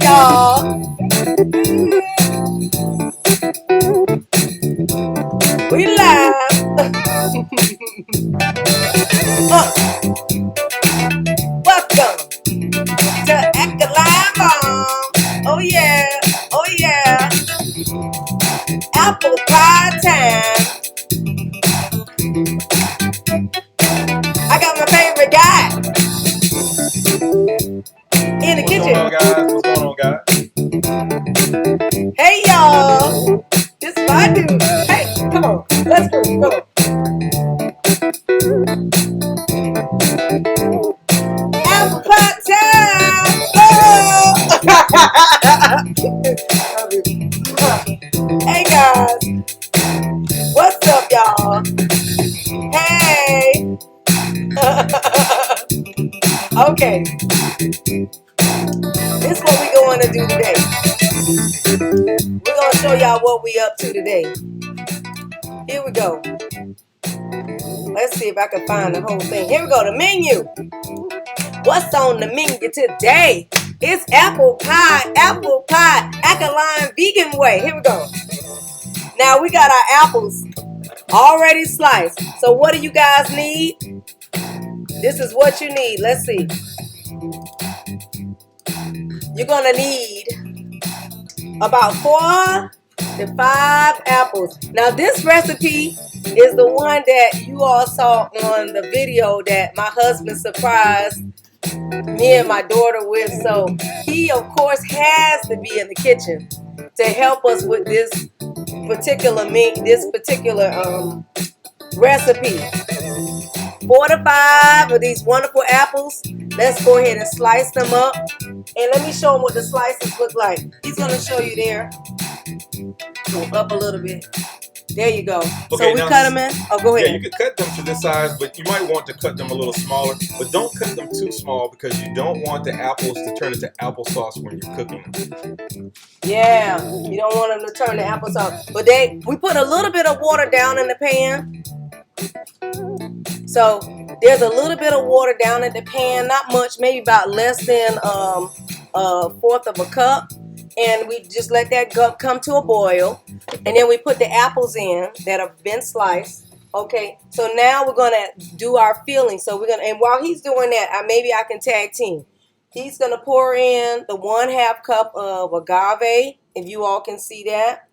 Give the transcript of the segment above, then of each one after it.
y'all. We live. Welcome to Alkaline. Oh yeah, oh yeah. Apple pie time. I got my favorite guy in the kitchen. What's going on, guys? Hey y'all, this is my dude. Hey, come on, let's go. Come on. Apple pie time. Oh. Hey guys, what's up, y'all? Hey. Okay, this is what we going to do today. We're going to show y'all what we up to today. Here we go. Let's see if I can find the whole thing. Here we go, the menu. What's on the menu today? It's apple pie, Alkaline vegan way. Here we go. Now we got our apples already sliced. So what do you guys need? This is what you need. Let's see. You're going to need about 4 to 5 apples. Now this recipe is the one that you all saw on the video that my husband surprised me and my daughter with. So he of course has to be in the kitchen to help us with this particular recipe. 4 to 5 of these wonderful apples. Let's go ahead and slice them up. And let me show him what the slices look like. He's going to show you there. Go up a little bit. There you go. Okay, so we cut them in. Oh, go ahead. Yeah, you could cut them to this size, but you might want to cut them a little smaller. But don't cut them too small because you don't want the apples to turn into applesauce when you're cooking them. Yeah, you don't want them to turn to applesauce. But we put a little bit of water down in the pan. So there's a little bit of water down in the pan, not much, maybe about less than a fourth of a cup. And we just let that come to a boil. And then we put the apples in that have been sliced. Okay, so now we're going to do our filling. So and while he's doing that, maybe I can tag team. He's going to pour in the 1/2 cup of agave, if you all can see that.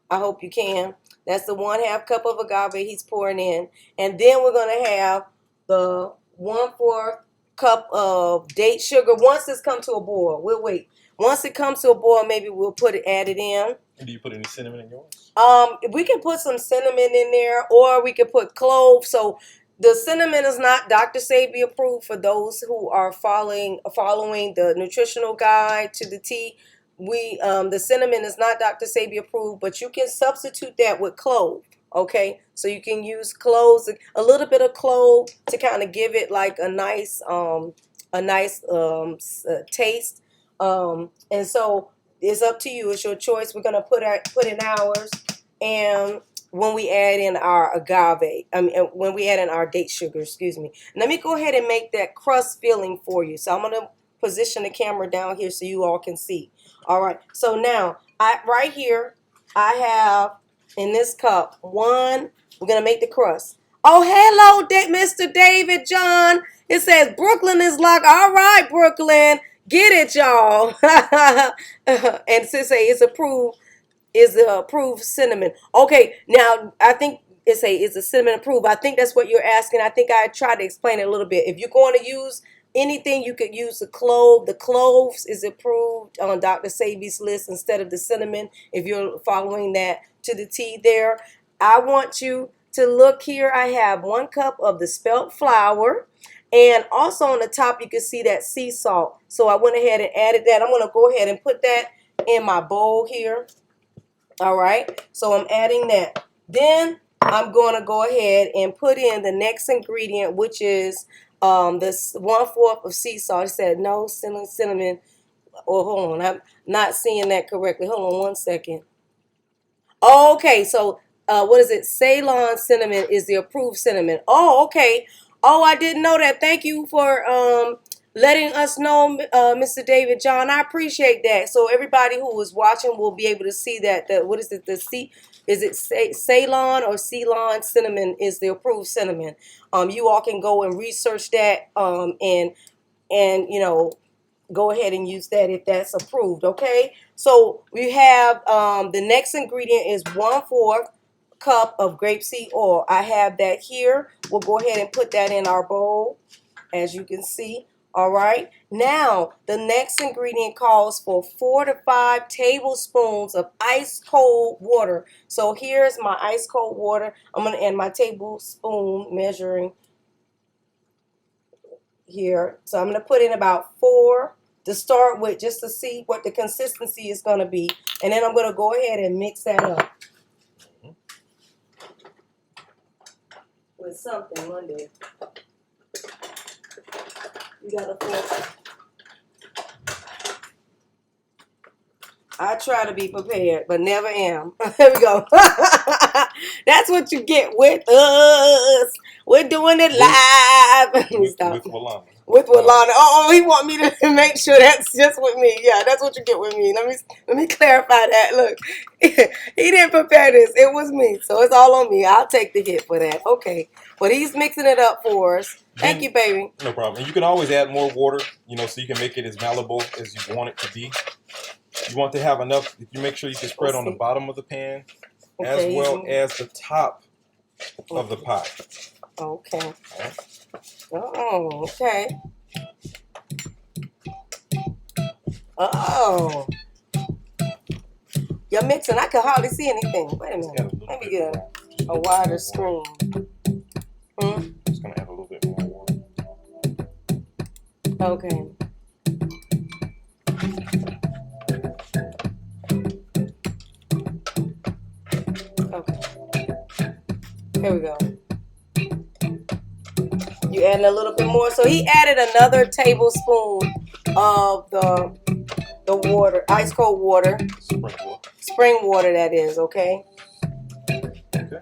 I hope you can. That's the 1/2 cup of agave he's pouring in. And then we're going to have the 1/4 cup of date sugar. Once this comes to a boil, we'll wait. Once it comes to a boil, maybe we'll add it in. And do you put any cinnamon in yours? We can put some cinnamon in there, or we can put cloves. So the cinnamon is not Dr. Sebi approved for those who are following the nutritional guide to the T. The cinnamon is not Dr. Sebi approved, but you can substitute that with clove. Okay, so you can use cloves, a little bit of clove to kind of give it like a nice taste. And so it's up to you. It's your choice. We're gonna put in ours, and when we add in our agave, when we add in our date sugar, excuse me. Let me go ahead and make that crust filling for you. So I'm gonna position the camera down here so you all can see. All right. So now right here I have in this cup we're gonna make the crust. Oh, hello, Mr. David John. It says Brooklyn is locked. All right, Brooklyn. Get it, y'all. And since it's approved, is the approved cinnamon. Okay, now I think it's a cinnamon approved. I think that's what you're asking. I think I tried to explain it a little bit. If you're going to use anything, you could use the clove. The cloves is approved on Dr. Sebi's list instead of the cinnamon. If you're following that to the T there, I want you to look here. I have 1 cup of the spelt flour. And also on the top, you can see that sea salt. So I went ahead and added that. I'm going to go ahead and put that in my bowl here. All right. So I'm adding that. Then I'm going to go ahead and put in the next ingredient, which is this 1/4 of sea salt. It said no cinnamon. Oh, hold on. I'm not seeing that correctly. Hold on 1 second. Okay. So what is it? Ceylon cinnamon is the approved cinnamon. Oh, okay. Oh, I didn't know that. Thank you for letting us know, Mr. David John. I appreciate that. So everybody who is watching will be able to see that. What is it? Is it Ceylon or Ceylon cinnamon is the approved cinnamon. You all can go and research that. And go ahead and use that if that's approved. Okay. So we have the next ingredient is 1/4 cup of grapeseed oil. I have that here. We'll go ahead and put that in our bowl, as you can see. All right. Now, the next ingredient calls for 4 to 5 tablespoons of ice cold water. So here's my ice cold water. I'm going to add my tablespoon measuring here. So I'm going to put in about 4 to start with, just to see what the consistency is going to be. And then I'm going to go ahead and mix that up with something one day. You got to force. I try to be prepared, but never am. There we go. That's what you get with us. We're doing it live. With Walana. With Walana. Oh, he want me to make sure that's just with me. Yeah, that's what you get with me. Let me clarify that. Look, he didn't prepare this. It was me, so it's all on me. I'll take the hit for that. Okay, but he's mixing it up for us. Thank you, baby. No problem. And you can always add more water, so you can make it as malleable as you want it to be. You want to have enough. You make sure you can spread on the bottom of the pan, as well as the top of the pot. Okay. Oh, okay. Oh. You're mixing. I can hardly see anything. Wait a minute. Let me get a wider screen. Just going to add a little bit more water. Okay. Okay. Here we go. You adding a little bit more. So he added another tablespoon of the water, ice cold water. Spring water, that is, okay? Okay.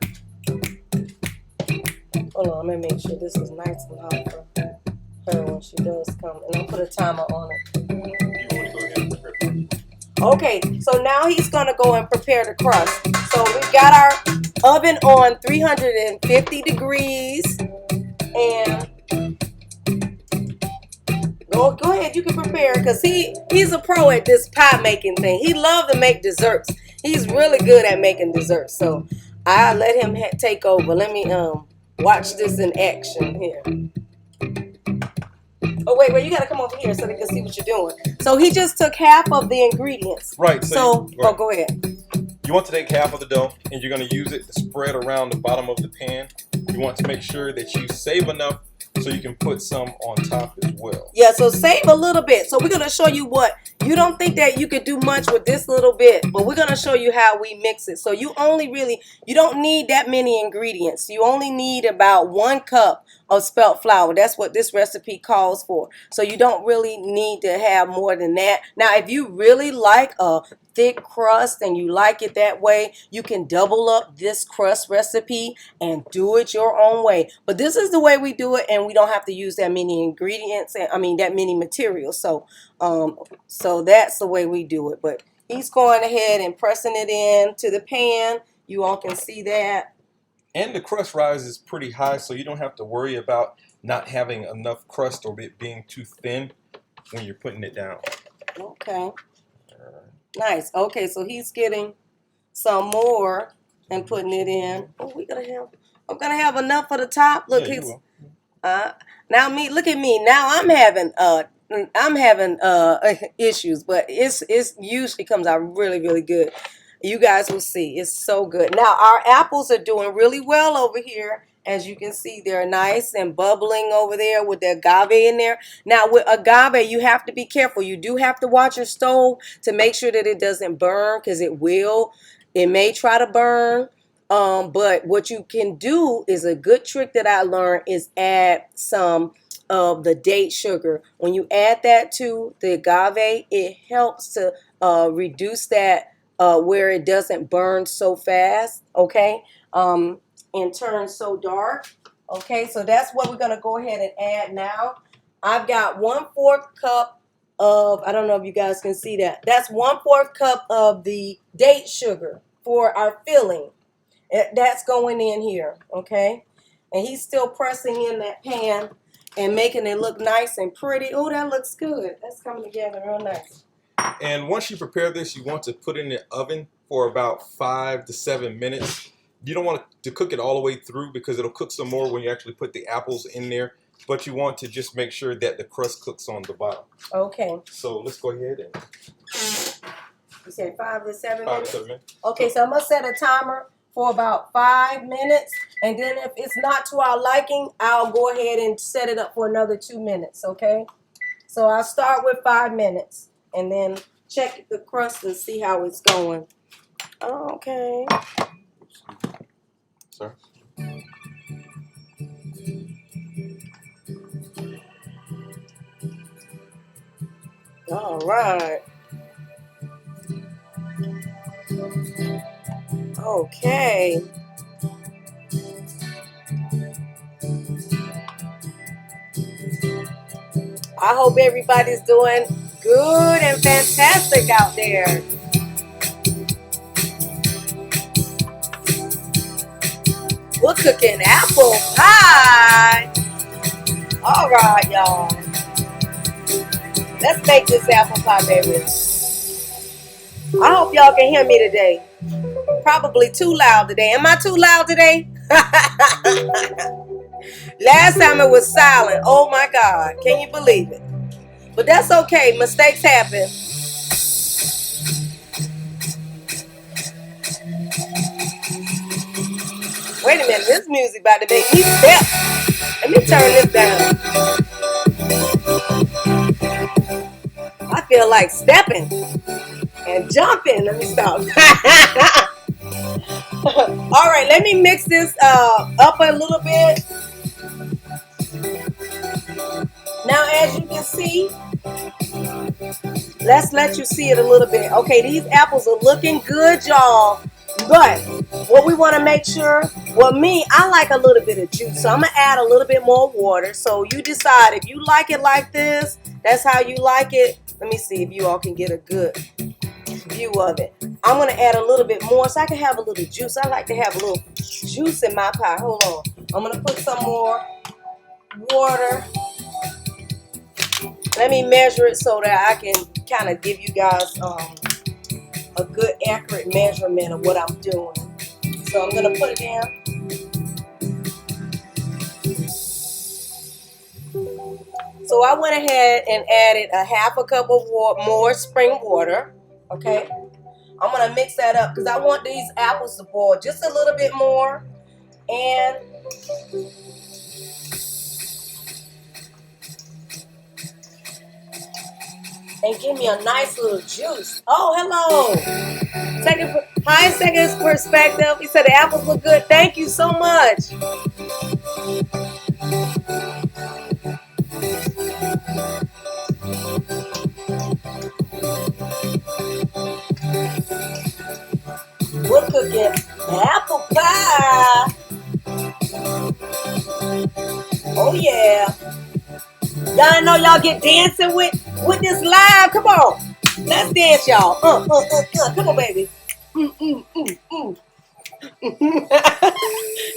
Hold on, let me make sure this is nice and hot for her when she does come. And I'll put a timer on it. Okay, so now he's going to go and prepare the crust. So we've got our oven on 350 degrees. And go ahead, you can prepare, because he's a pro at this pie making thing. He loves to make desserts. He's really good at making desserts. So I'll let him take over. Let me watch this in action here. Oh, wait, you got to come over here so they can see what you're doing. So he just took half of the ingredients. Right. So go ahead. You want to take half of the dough, and you're going to use it to spread around the bottom of the pan. You want to make sure that you save enough so you can put some on top as well. Yeah, so save a little bit. So we're going to show you what. You don't think that you could do much with this little bit, but we're going to show you how we mix it. So you don't need that many ingredients. You only need about 1 cup of spelt flour. That's what this recipe calls for. So you don't really need to have more than that. Now, if you really like a thick crust and you like it that way, you can double up this crust recipe and do it your own way. But this is the way we do it, and we don't have to use that many ingredients, that many materials. So that's the way we do it. But he's going ahead and pressing it into the pan. You all can see that. And the crust rises pretty high, so you don't have to worry about not having enough crust or it being too thin when you're putting it down. Okay. Nice. Okay, so he's getting some more and putting it in. Oh, I'm gonna have enough for the top. Look, yeah, now look at me. Now I'm having issues, but it's usually comes out really, really good. You guys will see. It's so good. Now our apples are doing really well over here. As you can see, they're nice and bubbling over there with the agave in there. Now, with agave, you have to be careful. You do have to watch your stove to make sure that it doesn't burn, because it will. It may try to burn. But what you can do is a good trick that I learned is add some of the date sugar. When you add that to the agave, it helps to reduce that where it doesn't burn so fast. Okay. And turn so dark. Okay, so that's what we're going to go ahead and add now. I've got 1/4 cup of, I don't know if you guys can see that. That's 1/4 cup of the date sugar for our filling. That's going in here, okay? And he's still pressing in that pan and making it look nice and pretty. Oh, that looks good. That's coming together real nice. And once you prepare this, you want to put it in the oven for about 5 to 7 minutes. You don't want to cook it all the way through because it'll cook some more when you actually put the apples in there. But you want to just make sure that the crust cooks on the bottom. Okay. So let's go ahead and... You said 5 to 7 5 to minutes? 7 minutes. Okay, so I'm going to set a timer for about 5 minutes. And then if it's not to our liking, I'll go ahead and set it up for another 2 minutes, okay? So I'll start with 5 minutes and then check the crust and see how it's going. Okay. Sorry. All right. Okay. I hope everybody's doing good and fantastic out there. We're cooking apple pie. All right, y'all. Let's make this apple pie, baby. I hope y'all can hear me today. Probably too loud today. Am I too loud today? Last time it was silent. Oh my God. Can you believe it? But that's okay. Mistakes happen. Wait a minute. This music about to make me step. Let me turn this down. I feel like stepping and jumping. Let me stop. All right, let me mix this up a little bit. Now, as you can see, let's let you see it a little bit. Okay, these apples are looking good, y'all. But what we want to make sure, well, me, I like a little bit of juice. So I'm going to add a little bit more water. So you decide if you like it like this, that's how you like it. Let me see if you all can get a good view of it. I'm going to add a little bit more so I can have a little juice. I like to have a little juice in my pie. Hold on. I'm going to put some more water. Let me measure it so that I can kind of give you guys a good accurate measurement of what I'm doing. So I'm going to put it in. So I went ahead and added a 1/2 cup of more spring water. Okay. I'm going to mix that up because I want these apples to boil just a little bit more. And give me a nice little juice. Oh, hello. Second perspective. He said the apples look good. Thank you so much. We're cooking apple pie. Oh yeah. Y'all know y'all get dancing with this live. Come on. Let's dance, y'all. Come on, baby.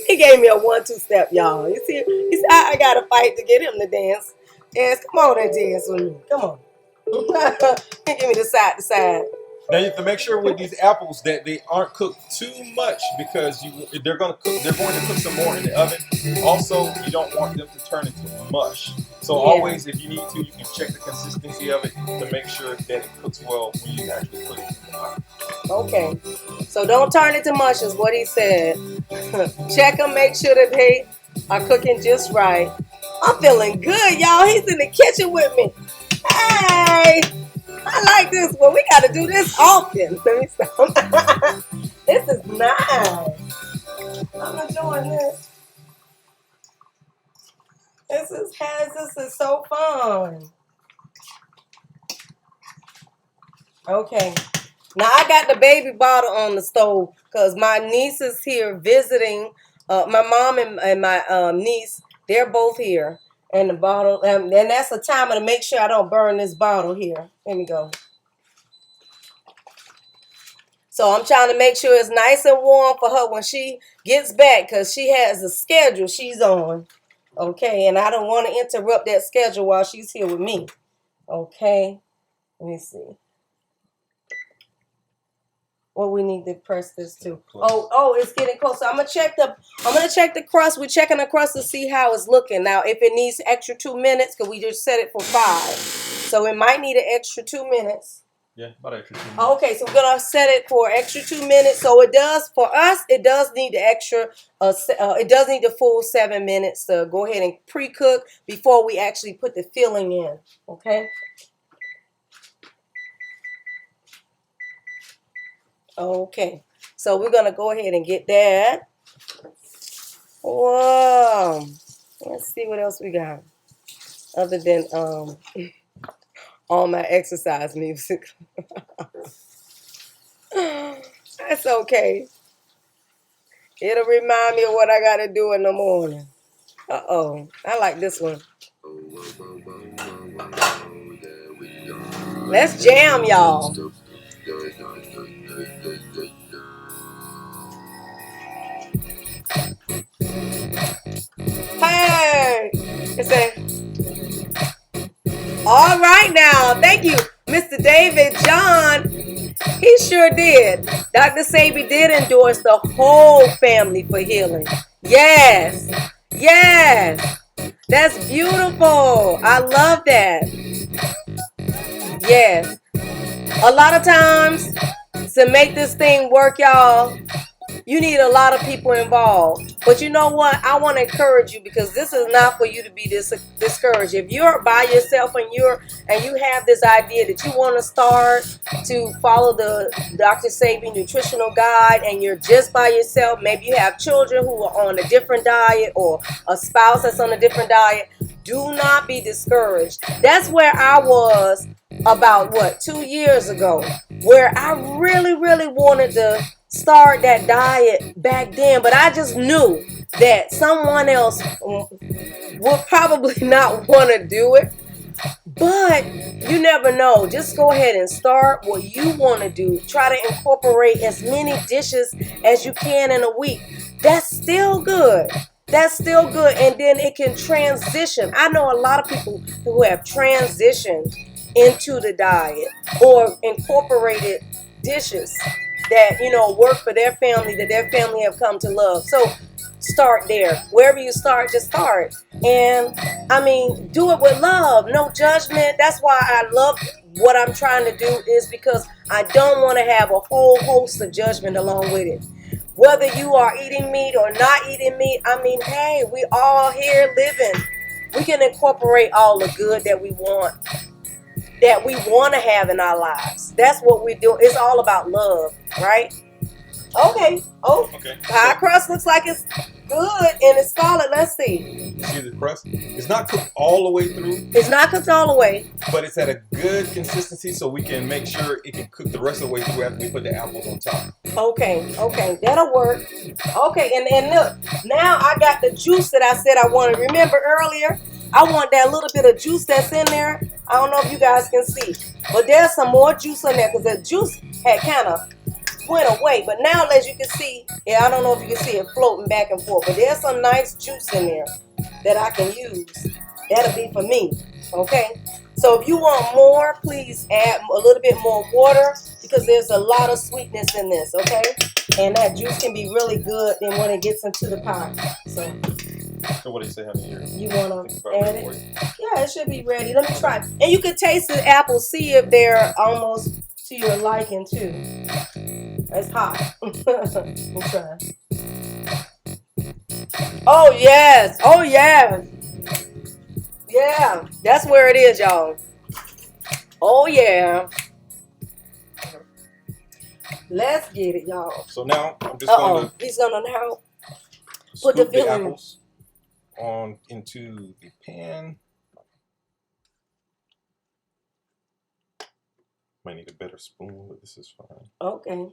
He gave me a 1-2 step, y'all. You see, I got to fight to get him to dance. Dance, come on and dance with me. Come on. Give me the side to side. Now you have to make sure with these apples that they aren't cooked too much because they're going to cook some more in the oven. Also, you don't want them to turn into mush. So always, if you need to, you can check the consistency of it to make sure that it cooks well when you actually put it in the oven. Okay, so don't turn it to mush is what he said. Check them, make sure that they are cooking just right. I'm feeling good, y'all. He's in the kitchen with me. Hey, I like this one. We got to do this often. Let me stop. This is nice. I'm enjoying this. This is so fun. Okay. Now I got the baby bottle on the stove because my niece is here visiting. My mom and my niece, they're both here. And the bottle, and that's a timer to make sure I don't burn this bottle here. Let me go. So I'm trying to make sure it's nice and warm for her when she gets back, because she has a schedule she's on. Okay, and I don't want to interrupt that schedule while she's here with me. Okay, let me see. What we need to press this to. Oh, it's getting close. So I'm gonna check the crust. We're checking the crust to see how it's looking. Now, if it needs extra 2 minutes, because we just set it for 5. So it might need an extra 2 minutes. Yeah, about extra 2 minutes. Okay, so we're gonna set it for extra 2 minutes. So it does for us. It does need the extra. It does need the full 7 minutes to go ahead and pre-cook before we actually put the filling in. Okay. Okay, so we're gonna go ahead and get that. Whoa, let's see what else we got other than all my exercise music. That's okay. It'll remind me of what I gotta do in the morning. Uh-oh, I like this one. Let's jam, y'all. Hey, it's all right now. Thank you, Mr. David John. He sure did. Dr. Sebi did endorse the whole family for healing. Yes, yes. That's beautiful. I love that. Yes. A lot of times, to make this thing work, y'all, you need a lot of people involved. But you know what? I want to encourage you, because this is not for you to be discouraged. If you're by yourself and you have this idea that you want to start to follow the Dr. Sebi nutritional guide, and you're just by yourself, maybe you have children who are on a different diet or a spouse that's on a different diet, do not be discouraged. That's where I was about 2 years ago, where I really wanted to start that diet back then, but I just knew that someone else would probably not want to do it. But you never know. Just go ahead and start what you want to do. Try to incorporate as many dishes as you can in a week. That's still good. That's still good. And then it can transition. I know a lot of people who have transitioned into the diet or incorporated dishes that work for their family, that their family have come to love. So start there. Wherever you start, just start. And I mean, do it with love, no judgment. That's why I love what I'm trying to do, is because I don't want to have a whole host of judgment along with it. Whether you are eating meat or not eating meat, I mean, hey, we all here living. We can incorporate all the good that we want to have in our lives. That's what we do. It's all about love, right? Okay. Oh, okay. Pie crust looks like it's good and it's solid. Let's see. You see the crust? It's not cooked all the way through. It's not cooked all the way. But it's at a good consistency, so we can make sure it can cook the rest of the way through after we put the apples on top. Okay. That'll work. Okay, and look. Now I got the juice that I said I wanted. Remember earlier? I want that little bit of juice that's in there. I don't know if you guys can see. But there's some more juice in there, because the juice had kind of went away. But now, as you can see, I don't know if you can see it floating back and forth, but there's some nice juice in there that I can use. That'll be for me. Okay? So if you want more, please add a little bit more water, because there's a lot of sweetness in this. Okay? And that juice can be really good then when it gets into the pie. So what do you say, honey? You want to add it? Yeah, it should be ready. Let me try. And you can taste the apples, see if they're almost to your liking too. It's hot. I'm trying. Oh yes. Oh yeah. Yeah, that's where it is, y'all. Oh yeah. Let's get it, y'all. So now I'm just going to. He's gonna now put the apples on into the pan. Might need a better spoon, but this is fine. Okay.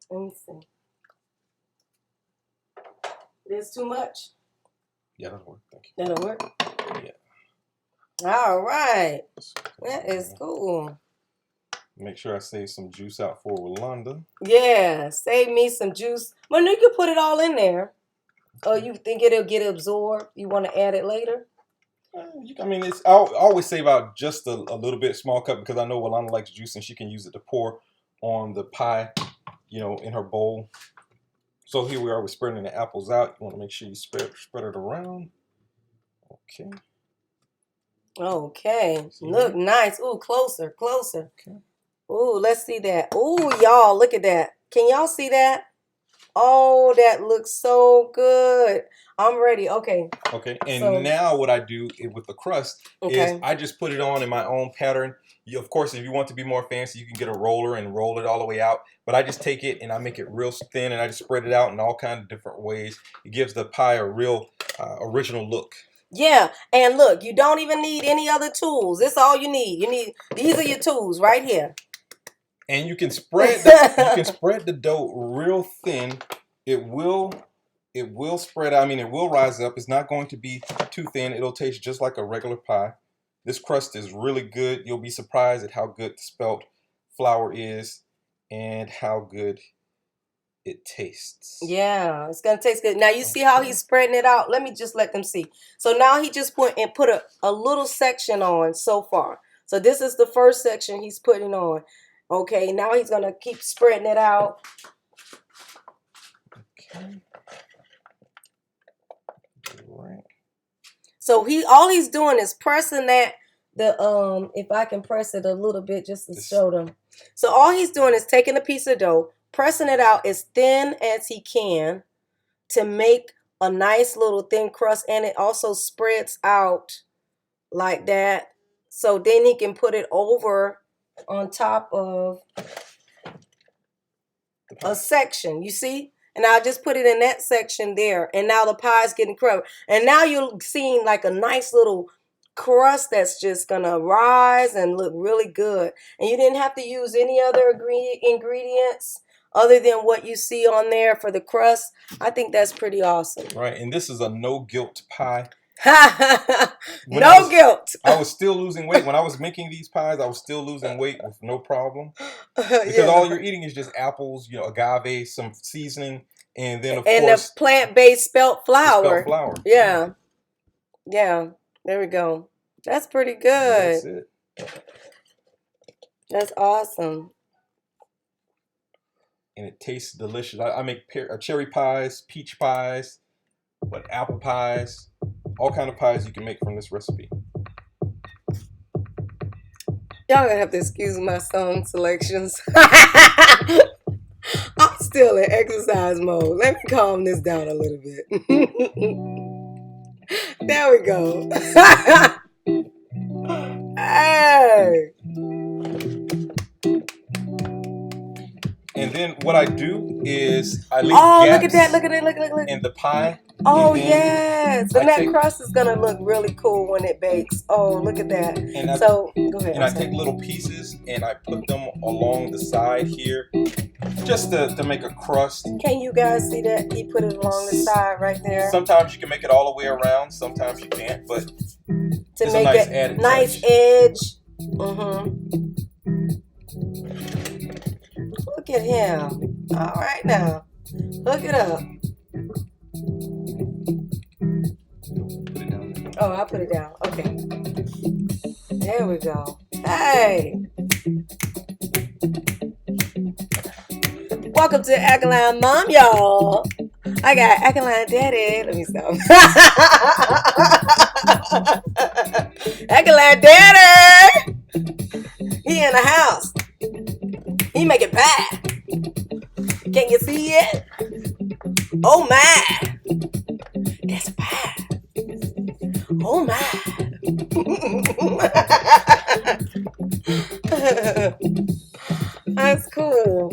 Let me see. There's too much? Yeah, that'll work. Thank you. That'll work? Yeah. All right. That is cool. Make sure I save some juice out for Rolanda. Yeah, save me some juice. Well, you can put it all in there. Oh, you think it'll get absorbed? You want to add it later? I mean, I'll always save out just a little bit, small cup, because I know Rolanda likes juice and she can use it to pour on the pie, you know, in her bowl. So here we are, we're spreading the apples out. You want to make sure you spread it around. Okay. Okay. See Look that? nice. Ooh, closer, closer. Okay. Ooh, let's see that. Ooh, y'all, look at that. Can y'all see that? Oh, that looks so good. I'm ready. Okay. Okay. And now what I do with the crust is I just put it on in my own pattern. Of course, if you want to be more fancy, you can get a roller and roll it all the way out. But I just take it and I make it real thin and I just spread it out in all kinds of different ways. It gives the pie a real original look. Yeah, and look, you don't even need any other tools. This is all you need. These are your tools right here. And you can spread the dough real thin. It will spread out. I mean, it will rise up. It's not going to be too thin. It'll taste just like a regular pie. This crust is really good. You'll be surprised at how good the spelt flour is and how good it tastes. Yeah, it's gonna taste good. Now you see how he's spreading it out. Let me just let them see. So now he just put a little section on so far. So this is the first section he's putting on. Okay, now he's gonna keep spreading it out. Okay. Right. So all he's doing is pressing that if I can press it a little bit just to show them. So all he's doing is taking a piece of dough, pressing it out as thin as he can to make a nice little thin crust, and it also spreads out like that. So then he can put it over on top of a section, you see? And I'll just put it in that section there. And now the pie's getting covered. And now you're seeing like a nice little crust that's just going to rise and look really good. And you didn't have to use any other ingredients other than what you see on there for the crust. I think that's pretty awesome. Right. And this is a no-guilt pie. No guilt. I was still losing weight. When I was making these pies, I was still losing weight with no problem. Because all you're eating is just apples, you know, agave, some seasoning, and then of course the plant-based spelt flour. Spelt flour. Yeah. Yeah. There we go. That's pretty good. That's it. That's awesome. And it tastes delicious. I make cherry pies, peach pies, apple pies, all kind of pies you can make from this recipe. Y'all gonna have to excuse my song selections. I'm still in exercise mode. Let me calm this down a little bit. There we go. Hey. And then what I do is I leave gaps. Look at that! Look at it! Look! In the pie. Oh yes, and that crust is gonna look really cool when it bakes. Oh, look at that! So go ahead. And I take little pieces and I put them along the side here, just to make a crust. Can you guys see that? He put it along the side right there. Sometimes you can make it all the way around. Sometimes you can't, but to make it nice edge. Look at him. All right now. Hook it up. Oh, I'll put it down. Okay. There we go. Hey. Welcome to Alkaline Mom, y'all. I got Alkaline Daddy. Let me stop. Alkaline Daddy. He in the house. He making pie. Can you see it? Oh my. That's pie. Oh my. That's cool.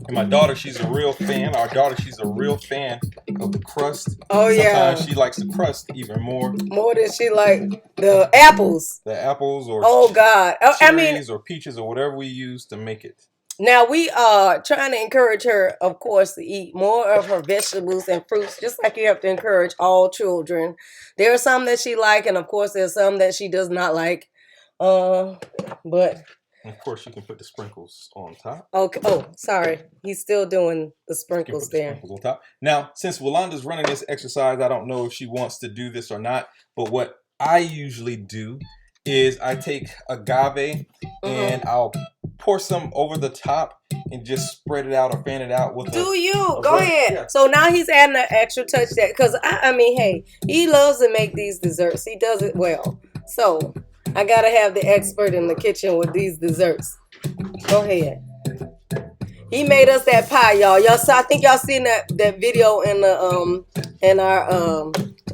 And my daughter, she's a real fan. Our daughter, she's a real fan of the crust. Oh yeah. Sometimes she likes the crust even more. More than she like the apples. The apples or oh god. Cherries or peaches or whatever we use to make it. Now we are trying to encourage her, of course, to eat more of her vegetables and fruits, just like you have to encourage all children. There are some that she like, and of course, there's some that she does not like. But of course, you can put the sprinkles on top. Okay. Oh, sorry. He's still doing the sprinkles there. Sprinkles on top. Now, since Yolanda's running this exercise, I don't know if she wants to do this or not. But what I usually do is I take agave and I'll pour some over the top and just spread it out or fan it out with. Go ahead. Yeah. So now he's adding an extra touch that because I mean, hey, he loves to make these desserts. He does it well. So I gotta have the expert in the kitchen with these desserts. Go ahead. He made us that pie, y'all. I think y'all seen that video in the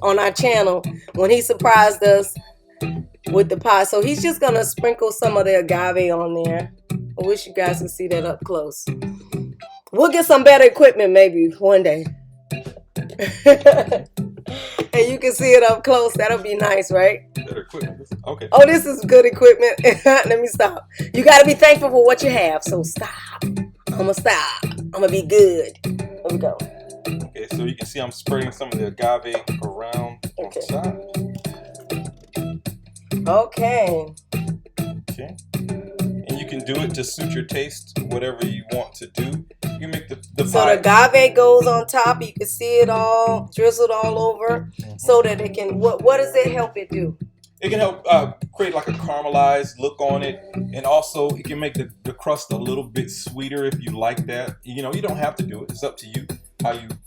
on our channel when he surprised us with the pie. So he's just gonna sprinkle some of the agave on there. I wish you guys could see that up close. We'll get some better equipment maybe one day. And you can see it up close. That'll be nice, right? Better equipment. Okay. Oh, this is good equipment. Let me stop. You got to be thankful for what you have. So stop. I'm going to stop. I'm going to be good. Here we go. Okay, so you can see I'm spreading some of the agave around on top. Okay. Okay. And you can do it to suit your taste, whatever you want to do. You can make the so pie. The agave goes on top. You can see it all drizzled all over, so that it can. What does it help it do? It can help create like a caramelized look on it, and also it can make the crust a little bit sweeter if you like that. You know, you don't have to do it. It's up to you.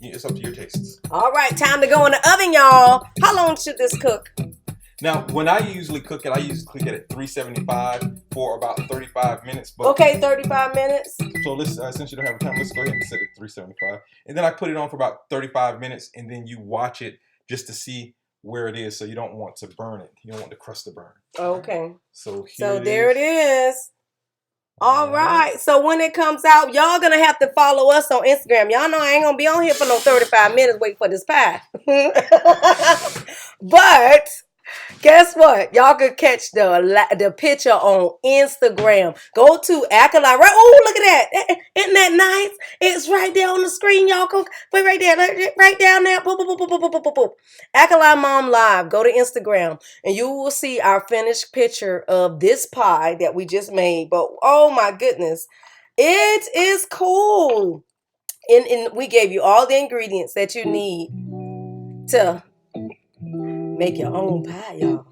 It's up to your tastes. All right, time to go in the oven, y'all. How long should this cook? Now, when I usually cook it, I usually cook it at 375 for about 35 minutes. But okay, 35 minutes. So let's, since you don't have time, let's go ahead and set it at 375. And then I put it on for about 35 minutes, and then you watch it just to see where it is. So you don't want to burn it. You don't want the crust to burn. Okay. So there it is. All right. So when it comes out, y'all gonna have to follow us on Instagram. Y'all know I ain't gonna be on here for no 35 minutes waiting for this pie. But guess what? Y'all could catch the picture on Instagram. Go to Alkaline. Right? Oh, look at that. Isn't that nice? It's right there on the screen. Y'all go put right there. Right down there. Boop, boop, boop, boop, boop, boop, boop. Alkaline Mom Live. Go to Instagram and you will see our finished picture of this pie that we just made. But oh my goodness. It is cool. And we gave you all the ingredients that you need to make your own pie, y'all.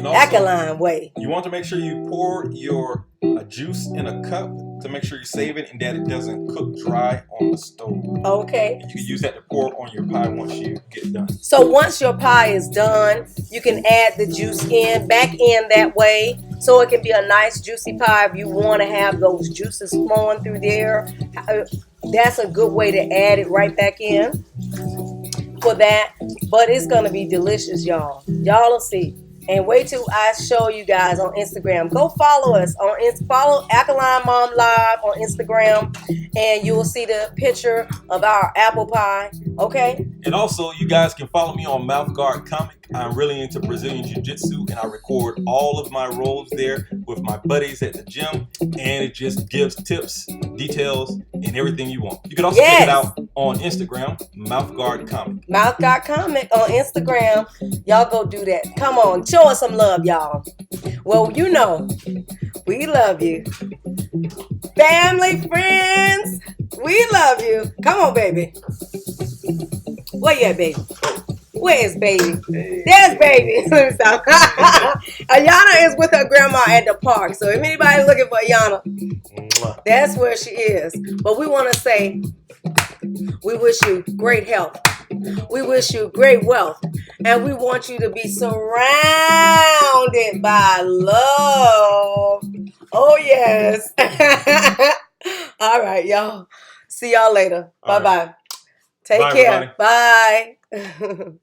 Alkaline way. You want to make sure you pour your juice in a cup to make sure you save it and that it doesn't cook dry on the stove. Okay. And you can use that to pour on your pie once you get done. So once your pie is done, you can add the juice back in that way. So it can be a nice juicy pie if you want to have those juices flowing through there. That's a good way to add it right back in for that. But it's going to be delicious, y'all. Y'all will see. And wait till I show you guys on Instagram. Go follow us follow Alkaline Mom Live on Instagram, and you will see the picture of our apple pie. Okay. And also, you guys can follow me on Mouth Guard Comic. I'm really into Brazilian Jiu-Jitsu, and I record all of my roles there with my buddies at the gym, and it just gives tips, details, and everything you want. You can also check it out on Instagram, Mouth Guard Comic. Mouth Guard Comic on Instagram. Y'all go do that. Come on, show us some love, y'all. Well, you know, we love you. Family, friends, we love you. Come on, baby. Where you at, baby? Where's baby? There's baby. Let me stop. Ayana is with her grandma at the park. So if anybody's looking for Ayana, that's where she is. But we want to say, we wish you great health. We wish you great wealth. And we want you to be surrounded by love. Oh, yes. All right, y'all. See y'all later. Bye-bye. Take care. Everybody. Bye.